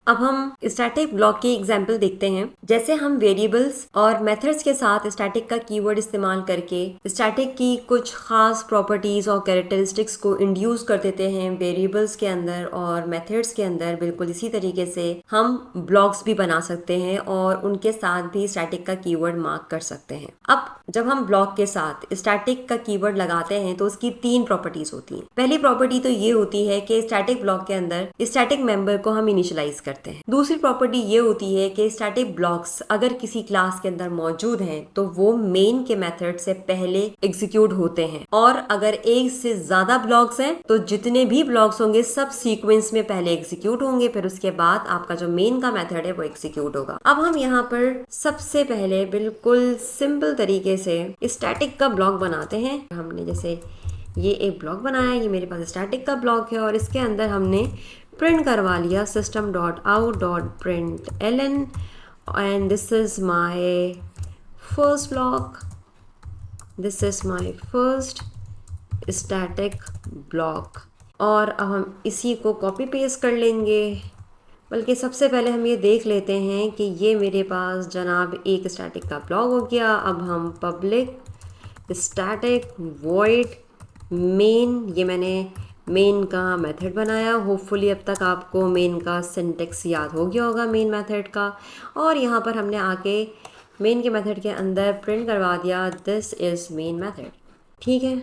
अब हम static block की एग्जाम्पल देखते हैं। जैसे हम वेरिएबल्स और मेथड्स के साथ स्टैटिक का कीवर्ड इस्तेमाल करके स्टैटिक की कुछ खास प्रॉपर्टीज और कैरेक्टरिस्टिक्स को इंड्यूस कर देते हैं वेरिएबल्स के अंदर और मेथड्स के अंदर, बिल्कुल इसी तरीके से हम ब्लॉक्स भी बना सकते हैं और उनके साथ भी स्टैटिक का कीवर्ड मार्क कर सकते हैं। अब जब हम ब्लॉक के साथ स्टैटिक का कीवर्ड लगाते हैं तो उसकी 3 प्रॉपर्टीज होती हैं। पहली प्रॉपर्टी तो ये होती है कि स्टैटिक ब्लॉक के अंदर स्टैटिक मेंबर को हम इनिशियलाइज करते हैं। दूसरी प्रॉपर्टी ये होती है कि स्टैटिक ब्लॉक्स अगर किसी क्लास के अंदर मौजूद हैं तो वो मेन के मेथड से पहले एग्जीक्यूट होते हैं, और अगर एक से ज्यादा ब्लॉक्स हैं तो जितने भी ब्लॉक्स होंगे सब सीक्वेंस में पहले एग्जीक्यूट होंगे, फिर उसके बाद आपका जो मेन का मेथड है वो एग्जीक्यूट होगा। अब हम यहाँ पर सबसे पहले बिल्कुल सिंपल तरीके से स्टैटिक का ब्लॉक बनाते हैं। हमने जैसे ये एक ब्लॉक बनाया, ये मेरे पास स्टैटिक का ब्लॉक है और इसके अंदर हमने प्रिंट करवा लिया system.out.println and this is my first block, this is my first static block. और अब हम इसी को कॉपी पेस्ट कर लेंगे। बल्कि सबसे पहले हम ये देख लेते हैं कि ये मेरे पास जनाब एक स्टैटिक का ब्लॉक हो गया। अब हम पब्लिक स्टैटिक वॉइड मेन, ये मैंने मेन का मेथड बनाया। होपफुली अब तक आपको मेन का सिंटेक्स याद हो गया होगा मेन मेथड का। और यहाँ पर हमने आके मेन के मेथड के अंदर प्रिंट करवा दिया दिस इज मेन मेथड। ठीक है,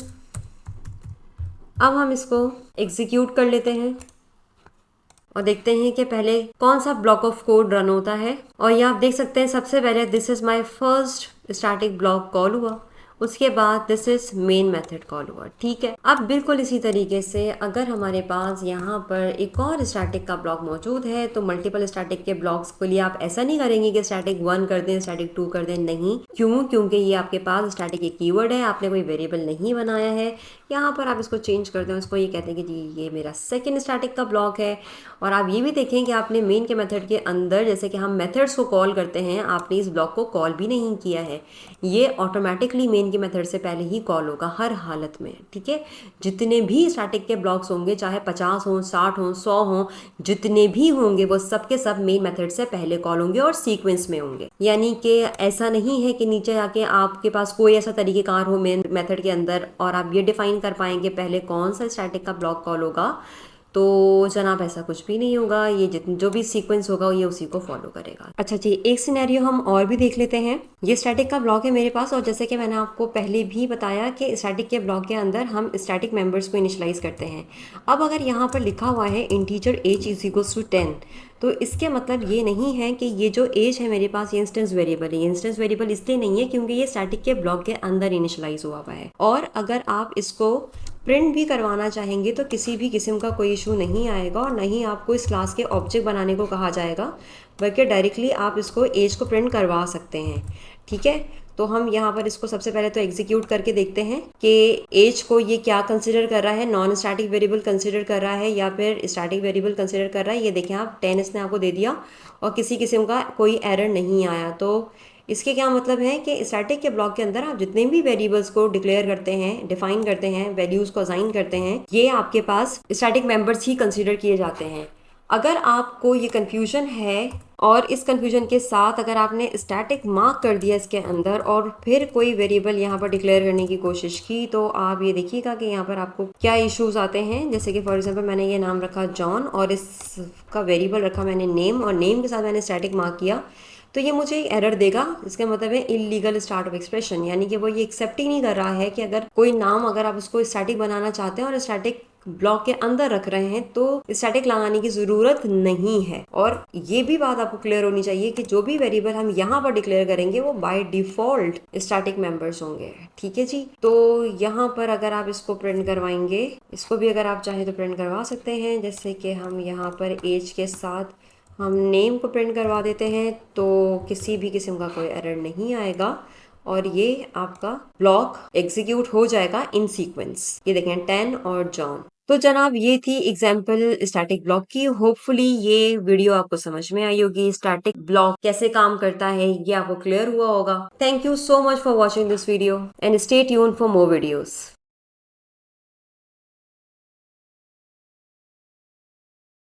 अब हम इसको एग्जीक्यूट कर लेते हैं और देखते हैं कि पहले कौन सा ब्लॉक ऑफ कोड रन होता है। और ये आप देख सकते हैं सबसे पहले this is my first static block call हुआ, उसके बाद this is main method call हुआ। ठीक है, अब बिल्कुल इसी तरीके से अगर हमारे पास यहाँ पर एक और स्टैटिक का ब्लॉक मौजूद है तो मल्टीपल स्टैटिक के ब्लॉक्स के लिए आप ऐसा नहीं करेंगे कि स्टैटिक 1 कर दें, स्टैटिक 2 कर दें, नहीं। क्यों? क्योंकि ये आपके पास स्टैटिक एक कीवर्ड है, आपने कोई वेरिएबल नहीं बनाया है। यहाँ पर आप इसको चेंज कर दें, इसको ये कहते हैं कि जी ये मेरा सेकेंड स्टैटिक का ब्लॉक है। और आप ये भी देखें कि आपने मेन के मेथड के अंदर जैसे कि हम मेथड्स को कॉल करते हैं, आपने इस ब्लॉक को कॉल भी नहीं किया है। ये ऑटोमेटिकली मेन के मेथड से पहले ही कॉल होगा हर हालत में। ठीक है, जितने भी स्टैटिक के ब्लॉक्स होंगे, चाहे 50 हों, 60 हों, 100 हों, जितने भी होंगे वो सब के सब मेन मेथड से पहले कॉल होंगे और सीक्वेंस में होंगे। यानी कि ऐसा नहीं है कि नीचे आके आपके पास कोई ऐसा तरीकेकार हो मेन मेथड के अंदर और आप ये डिफाइन कर पाएंगे पहले कौन सा स्टैटिक का ब्लॉक कॉल होगा। तो जनाब ऐसा कुछ भी नहीं होगा, ये जो भी सीक्वेंस होगा ये उसी को फॉलो करेगा। अच्छा जी, एक सिनेरियो हम और भी देख लेते हैं। ये स्टैटिक का ब्लॉक है मेरे पास और जैसे कि मैंने आपको पहले भी बताया कि स्टैटिक के ब्लॉक के अंदर हम स्टैटिक मेंबर्स को इनिशियलाइज करते हैं। अब अगर यहाँ पर लिखा हुआ है integer as is equals to 10, तो इसके मतलब ये नहीं है कि ये जो एज है मेरे पास ये इंस्टेंस वेरिएबल है। इंस्टेंस वेरिएबल इसलिए नहीं है क्योंकि ये स्टैटिक के ब्लॉक के अंदर इनिशियलाइज हुआ हुआ है। और अगर आप इसको प्रिंट भी करवाना चाहेंगे तो किसी भी किस्म का कोई इशू नहीं आएगा और नहीं आपको इस क्लास के ऑब्जेक्ट बनाने को कहा जाएगा, बल्कि डायरेक्टली आप इसको एज को प्रिंट करवा सकते हैं। ठीक है, तो हम यहाँ पर इसको सबसे पहले तो एग्जीक्यूट करके देखते हैं कि एज को ये क्या कंसिडर कर रहा है, नॉन स्टैटिक वेरिएबल कंसिडर कर रहा है या फिर स्टैटिक वेरिएबल कंसिडर कर रहा है। ये देखें आप 10 इसने आपको दे दिया और किसी किस्म का कोई एरर नहीं आया। तो इसके क्या मतलब है कि स्टैटिक के ब्लॉक के अंदर आप जितने भी वेरिएबल्स को डिक्लेयर करते हैं, डिफाइन करते हैं, वैल्यूज को असाइन करते हैं, ये आपके पास स्टैटिक मेंबर्स ही कंसीडर किए जाते हैं। अगर आपको ये कन्फ्यूजन है और इस कन्फ्यूजन के साथ अगर आपने स्टैटिक मार्क कर दिया इसके अंदर और फिर कोई वेरिएबल यहाँ पर डिक्लेयर करने की कोशिश की, तो आप ये देखिएगा कि यहाँ पर आपको क्या इश्यूज आते हैं। जैसे कि फॉर एग्जांपल मैंने ये नाम रखा जॉन और इसका वेरिएबल रखा मैंने नेम और नेम के साथ मैंने स्टैटिक मार्क किया, तो ये मुझे एरर देगा। इसका मतलब है इलीगल स्टार्ट ऑफ एक्सप्रेशन, यानी कि वो ये एक्सेप्ट ही नहीं कर रहा है कि अगर कोई नाम अगर आप उसको स्टैटिक बनाना चाहते हैं और स्टैटिक ब्लॉक के अंदर रख रहे हैं तो स्टैटिक लगाने की जरूरत नहीं है। और ये भी बात आपको क्लियर होनी चाहिए कि जो भी वेरिएबल हम यहाँ पर डिक्लेयर करेंगे वो बाय डिफॉल्ट स्टैटिक मेंबर्स होंगे। ठीक है जी, तो यहाँ पर अगर आप इसको प्रिंट करवाएंगे, इसको भी अगर आप चाहें तो प्रिंट करवा सकते हैं। जैसे कि हम यहाँ पर एज के साथ हम नेम को प्रिंट करवा देते हैं तो किसी भी किस्म का कोई एरर नहीं आएगा और ये आपका ब्लॉक एग्जीक्यूट हो जाएगा इन सीक्वेंस। ये देखें 10 और जॉन। तो जनाब ये थी एग्जाम्पल स्टैटिक ब्लॉक की। होपफुली ये वीडियो आपको समझ में आई होगी, स्टैटिक ब्लॉक कैसे काम करता है ये आपको क्लियर हुआ होगा। Thank you so much for watching this video and stay tuned for more videos.